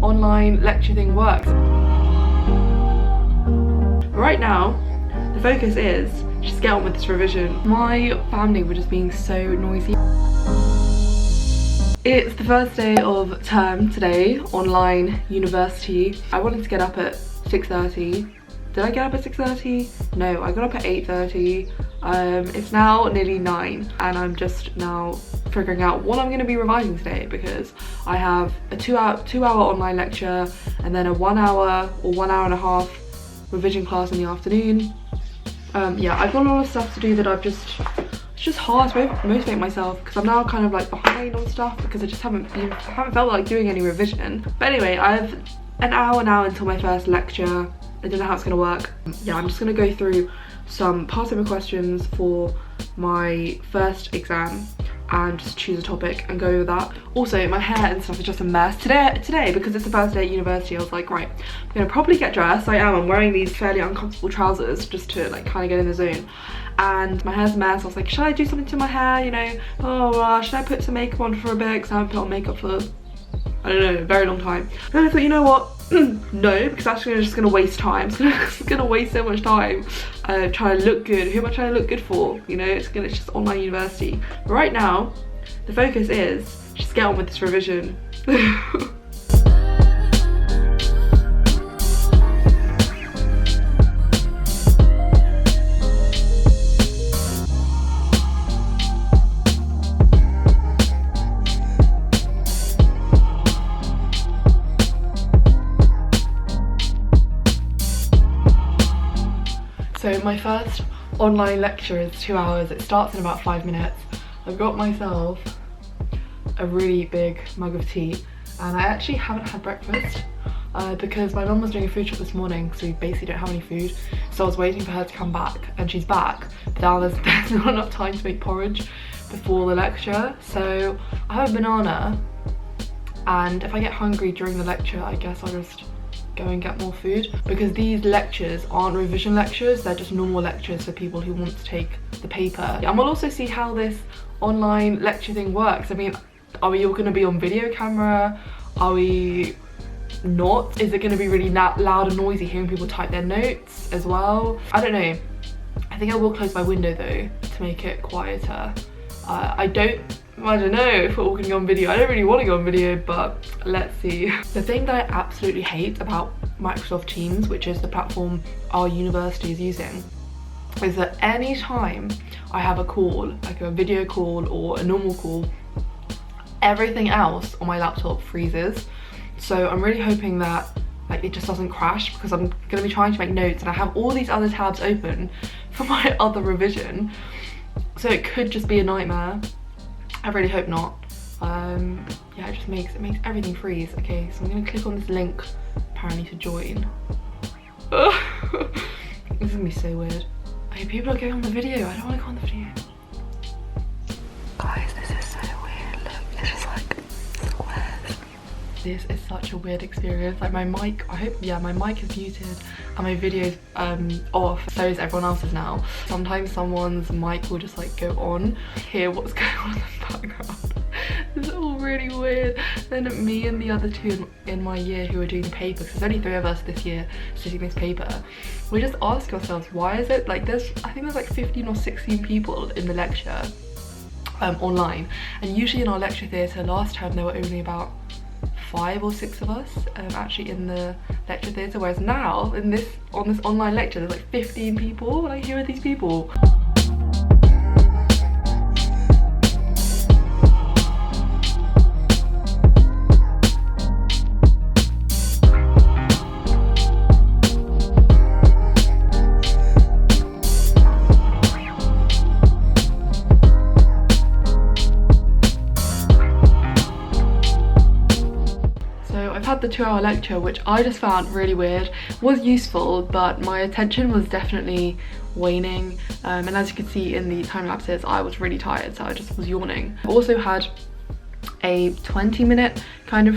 online lecture thing works. Right now, the focus is just get on with this revision. My family were just being so noisy. It's the first day of term today, online university. I wanted to get up at 6:30. Did I get up at 6:30? No, I got up at 8:30. It's now nearly 9 and I'm just now figuring out what I'm going to be revising today, because I have a two hour online lecture and then a 1 hour or 1 hour and a half revision class in the afternoon. Yeah, I've got a lot of stuff to do that it's just hard to motivate myself, because I'm now kind of like behind on stuff because I just haven't felt like doing any revision. But anyway, I have an hour now until my first lecture. I don't know how it's going to work. Yeah, I'm just going to go through some past paper questions for my first exam and just choose a topic and go over that. Also, my hair and stuff is just a mess. Today, because it's the first day at university, I was like, right, I'm going to properly get dressed. I'm wearing these fairly uncomfortable trousers just to like kind of get in the zone. And my hair's a mess. I was like, should I do something to my hair, you know? Oh, should I put some makeup on for a bit? Because I haven't put on makeup for, I don't know, a very long time. And then I thought, you know what? No, because that's just gonna waste time. It's gonna waste so much time trying to look good. Who am I trying to look good for? You know, it's just online university. But right now, the focus is just get on with this revision. So my first online lecture is 2 hours. It starts in about 5 minutes. I've got myself a really big mug of tea and I actually haven't had breakfast because my mum was doing a food shop this morning, so we basically don't have any food. So I was waiting for her to come back and she's back, but now there's not enough time to make porridge before the lecture. So I have a banana, and if I get hungry during the lecture, I guess I'll just go and get more food, because these lectures aren't revision lectures, they're just normal lectures for people who want to take the paper. And we'll also see how this online lecture thing works. I mean, are we all going to be on video camera? Are we not? Is it going to be really loud and noisy hearing people type their notes as well? I don't know. I think I will close my window though to make it quieter. I don't know if we're all gonna go on video. I don't really want to go on video, but let's see. The thing that I absolutely hate about Microsoft Teams, which is the platform our university is using, is that any time I have a call, like a video call or a normal call, everything else on my laptop freezes. So I'm really hoping that like it just doesn't crash, because I'm gonna be trying to make notes and I have all these other tabs open for my other revision. So it could just be a nightmare. I really hope not. Yeah, it makes everything freeze. Okay, so I'm gonna click on this link apparently to join. This is gonna be so weird. Okay, people are going on the video. I don't want to go on the video. Guys, this is so weird. Look, it's just like squares. This is such a weird experience. Like my mic, my mic is muted and my video's off. So is everyone else's now. Sometimes someone's mic will just like go on. Hear what's going on in the background. This is all really weird. Then me and the other two in my year who are doing the paper, because there's only 3 of us this year sitting this paper, we just ask ourselves, why is it like I think there's like 15 or 16 people in the lecture online, and usually in our lecture theatre last time there were only about 5 or 6 of us actually in the lecture theatre, whereas now on this online lecture there's like 15 people. Like, who are these people? The 2-hour lecture, which I just found really weird. Was useful, but my attention was definitely waning, and as you can see in the time lapses, I was really tired, so I just was yawning. I also had a 20-minute kind of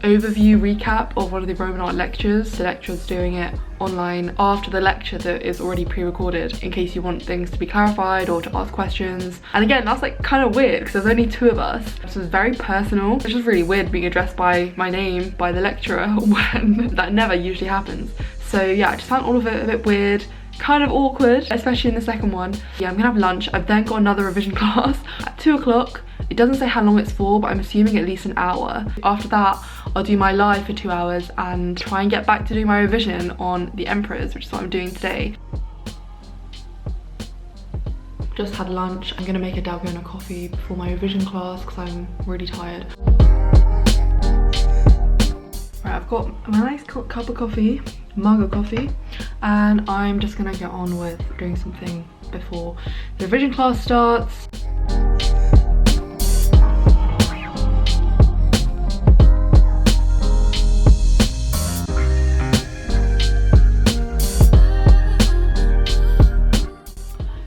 overview recap of one of the Roman art lectures. The lecturer's doing it online after the lecture that is already pre-recorded in case you want things to be clarified or to ask questions. And again, that's like kind of weird because there's only 2 of us, so it's very personal. It's just really weird being addressed by my name by the lecturer when that never usually happens. So yeah, I just found all of it a bit weird, kind of awkward, especially in the second one. Yeah, I'm gonna have lunch. I've then got another revision class at 2 o'clock. It doesn't say how long it's for, but I'm assuming at least an hour. After that, I'll do my live for 2 hours and try and get back to doing my revision on the emperors, which is what I'm doing today. Just had lunch. I'm gonna make a dalgona coffee before my revision class because I'm really tired. Right, I've got my nice cup of coffee, mug of coffee, and I'm just gonna get on with doing something before the revision class starts.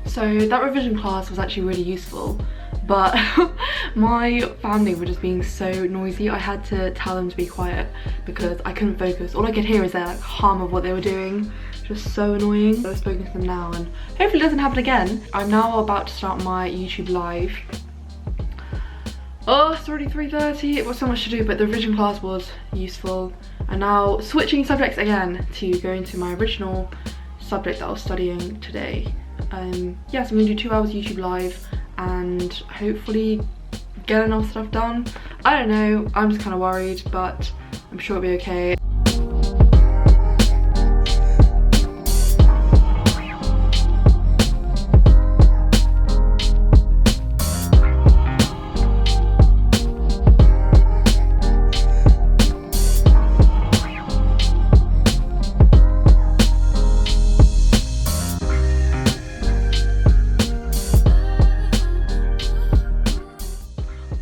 So that revision class was actually really useful, but my family were just being so noisy. I had to tell them to be quiet because I couldn't focus. All I could hear is their like hum of what they were doing. Just so annoying. I've spoken to them now and hopefully it doesn't happen again. I'm now about to start my YouTube live. Oh, it's already 3:30. It was so much to do, but the revision class was useful. And now switching subjects again to go into my original subject that I was studying today. Yes, I'm gonna do 2 hours YouTube live and hopefully get enough stuff done. I don't know, I'm just kind of worried, but I'm sure it'll be okay.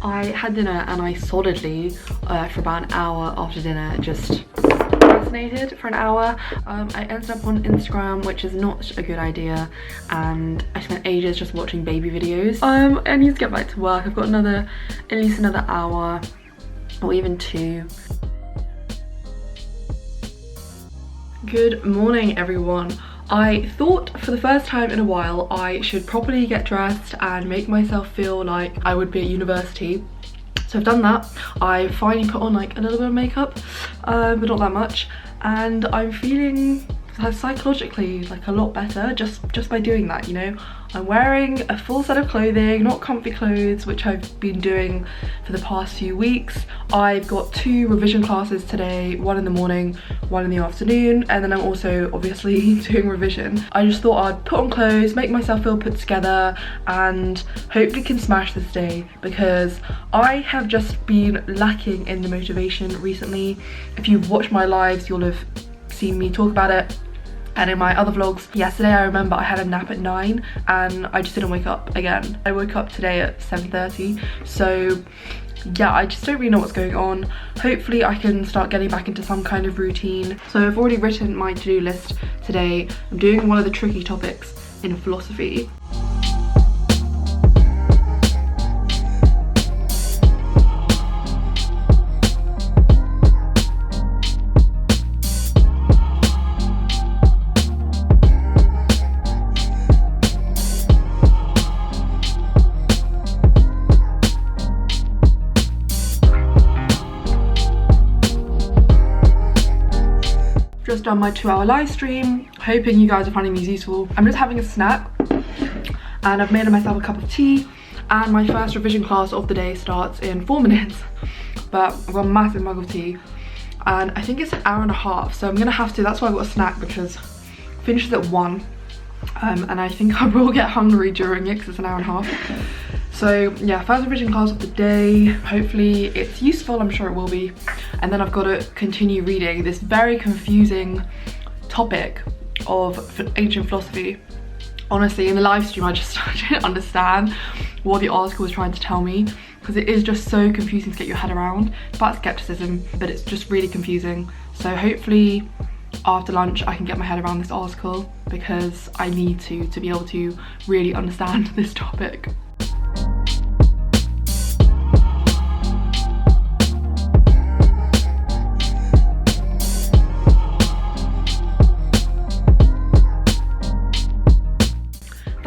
I had dinner and I solidly, for about an hour after dinner, just procrastinated for an hour. I ended up on Instagram, which is not a good idea, and I spent ages just watching baby videos. I need to get back to work. I've got at least another hour, or even 2. Good morning, everyone. I thought for the first time in a while I should properly get dressed and make myself feel like I would be at university. So I've done that. I finally put on like a little bit of makeup, but not that much. And I'm feeling psychologically like a lot better just by doing that, you know. I'm wearing a full set of clothing, not comfy clothes, which I've been doing for the past few weeks. I've got 2 revision classes today, one in the morning, one in the afternoon, and then I'm also obviously doing revision. I just thought I'd put on clothes, make myself feel put together, and hopefully can smash this day because I have just been lacking in the motivation recently. If you've watched my lives, you'll have seen me talk about it. And in my other vlogs, yesterday I remember I had a nap at 9 and I just didn't wake up again. I woke up today at 7:30, so yeah, I just don't really know what's going on. Hopefully I can start getting back into some kind of routine. So I've already written my to-do list today. I'm doing one of the tricky topics in philosophy. Just done my 2-hour live stream, hoping you guys are finding these useful. I'm just having a snack and I've made myself a cup of tea, and my first revision class of the day starts in 4 minutes, but I've got a massive mug of tea and I think it's an hour and a half, so I'm gonna have to, that's why I got a snack, because it finishes at 1 and I think I will get hungry during it because it's an hour and a half. So yeah, first revision class of the day. Hopefully it's useful, I'm sure it will be. And then I've got to continue reading this very confusing topic of ancient philosophy. Honestly, in the live stream I didn't understand what the article was trying to tell me, because it is just so confusing to get your head around. It's about skepticism, but it's just really confusing. So hopefully after lunch I can get my head around this article, because I need to be able to really understand this topic.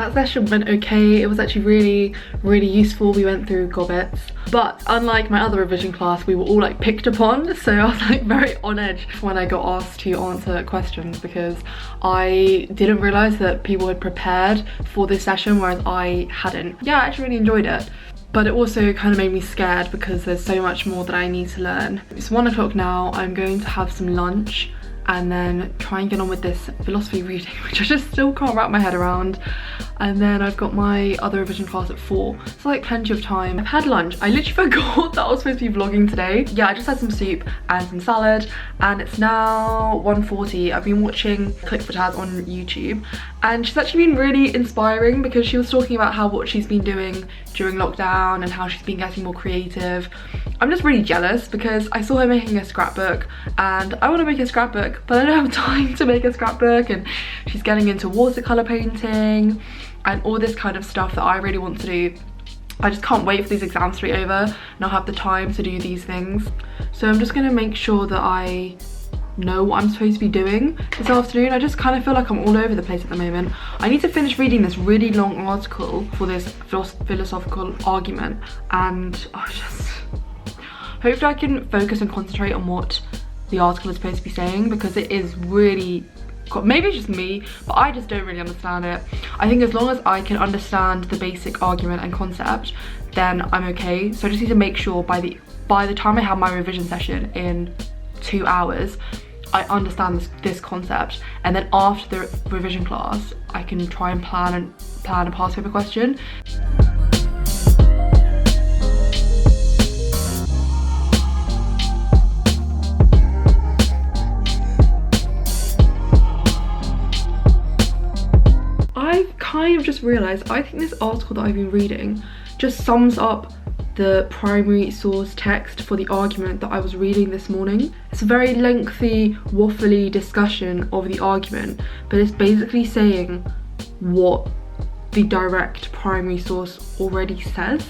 that session went okay. It was actually really useful. We went through gobbets, but unlike my other revision class, we were all like picked upon, so I was like very on edge when I got asked to answer questions, because I didn't realise that people had prepared for this session, whereas I hadn't. Yeah, I actually really enjoyed it. But it also kind of made me scared because there's so much more that I need to learn. It's 1 o'clock now. I'm going to have some lunch and then try and get on with this philosophy reading, which I just still can't wrap my head around. And then I've got my other revision class at 4. So like plenty of time. I've had lunch. I literally forgot that I was supposed to be vlogging today. Yeah, I just had some soup and some salad, and it's now 1:40. I've been watching Click for Taz on YouTube, and she's actually been really inspiring because she was talking about what she's been doing during lockdown and how she's been getting more creative. I'm just really jealous because I saw her making a scrapbook, and I want to make a scrapbook, but I don't have time to make a scrapbook, and she's getting into watercolor painting and all this kind of stuff that I really want to do. I just can't wait for these exams to be over and I'll have the time to do these things. So I'm just going to make sure that I know what I'm supposed to be doing this afternoon. I just kind of feel like I'm all over the place at the moment. I need to finish reading this really long article for this philosophical argument, and hopefully I can focus and concentrate on what the article is supposed to be saying, because it is really, maybe it's just me, but I just don't really understand it. I think as long as I can understand the basic argument and concept, then I'm okay. So I just need to make sure by the time I have my revision session in 2 hours, I understand this concept, and then after the revision class I can try and plan a past paper question. I've kind of just realised, I think this article that I've been reading just sums up the primary source text for the argument that I was reading this morning. It's a very lengthy, waffly discussion of the argument, but it's basically saying what the direct primary source already says.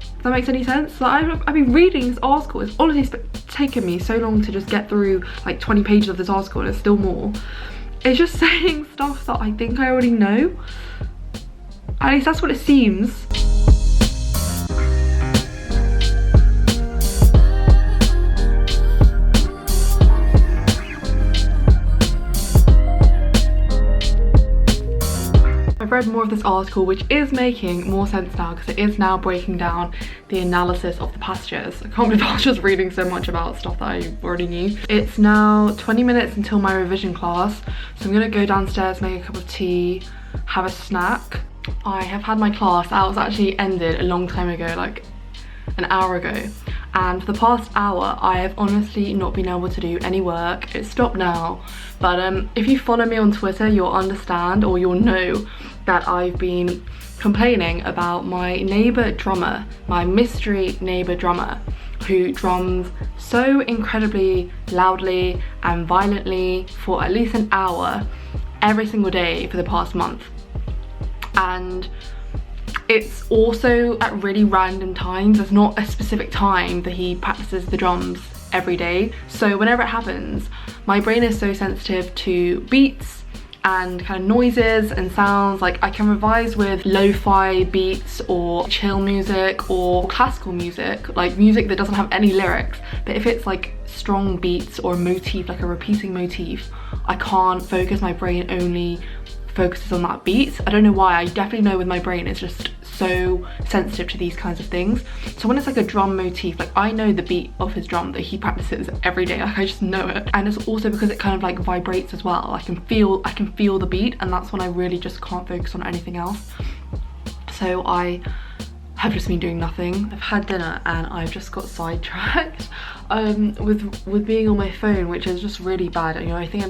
If that makes any sense? Like, I've been reading this article. It's honestly taken me so long to just get through like 20 pages of this article, and it's still more. It's just saying stuff that I think I already know. At least that's what it seems. I've read more of this article, which is making more sense now because it is now breaking down the analysis of the passages. I can't believe I was just reading so much about stuff that I already knew. It's now 20 minutes until my revision class, so I'm gonna go downstairs, make a cup of tea, have a snack. I have had my class. That was actually ended a long time ago, like an hour ago, and for the past hour I have honestly not been able to do any work. It's stopped now, but if you follow me on Twitter, you'll understand, or you'll know that I've been complaining about my neighbour drummer, my mystery neighbour drummer, who drums so incredibly loudly and violently for at least an hour every single day for the past month. And it's also at really random times. There's not a specific time that he practices the drums every day. So whenever it happens, my brain is so sensitive to beats and kind of noises and sounds. Like, I can revise with lo-fi beats or chill music or classical music, like music that doesn't have any lyrics, but if it's like strong beats or a motif, like a repeating motif, I can't focus. My brain only focuses on that beat. I don't know why. I definitely know with my brain it's just so sensitive to these kinds of things. So when it's like a drum motif, like I know the beat of his drum that he practices every day, like I just know it. And it's also because it kind of like vibrates as well. I can feel the beat, and that's when I really just can't focus on anything else. So I have just been doing nothing. I've had dinner and I've just got sidetracked with being on my phone, which is just really bad. You know, I think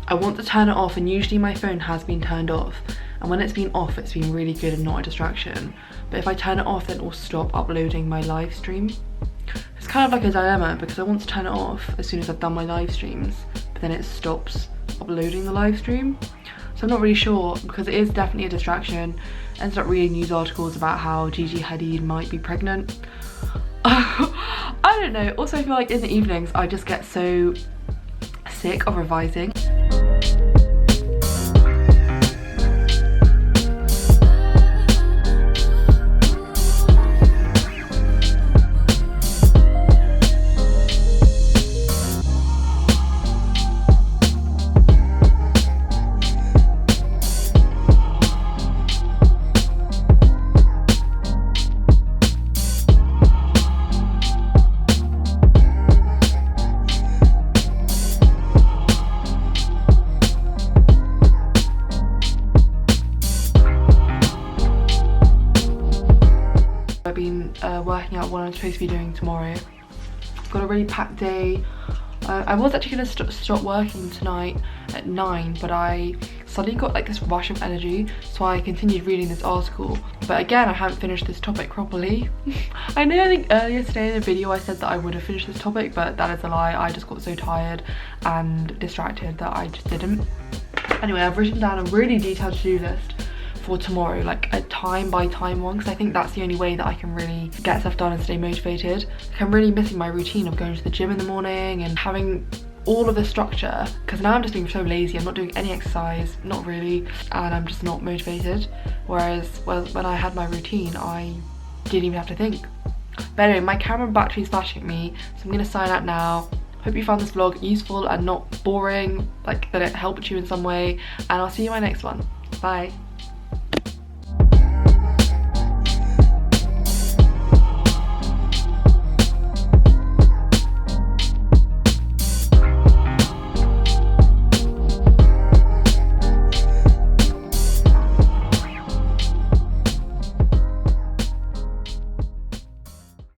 I want to turn it off, and usually my phone has been turned off, and when it's been off it's been really good and not a distraction. But if I turn it off, then it will stop uploading my live stream. It's kind of like a dilemma because I want to turn it off as soon as I've done my live streams, but then it stops uploading the live stream. So I'm not really sure, because it is definitely a distraction. I ended up reading news articles about how Gigi Hadid might be pregnant. I don't know. Also, I feel like in the evenings I just get so sick of revising. working out what I'm supposed to be doing tomorrow. I've got a really packed day. I was actually going to stop working tonight at 9, but I suddenly got like this rush of energy, so I continued reading this article. But again, I haven't finished this topic properly. I think earlier today in the video I said that I would have finished this topic, but that is a lie. I just got so tired and distracted that I just didn't. Anyway, I've written down a really detailed to-do list for tomorrow, like a time by time one, because I think that's the only way that I can really get stuff done and stay motivated. Like, I'm really missing my routine of going to the gym in the morning and having all of the structure, because now I'm just being so lazy. I'm not doing any exercise, not really, and I'm just not motivated. Whereas, well, when I had my routine, I didn't even have to think. But anyway, my camera battery is flashing at me, so I'm gonna sign out now. Hope you found this vlog useful and not boring, like that it helped you in some way, and I'll see you in my next one. Bye.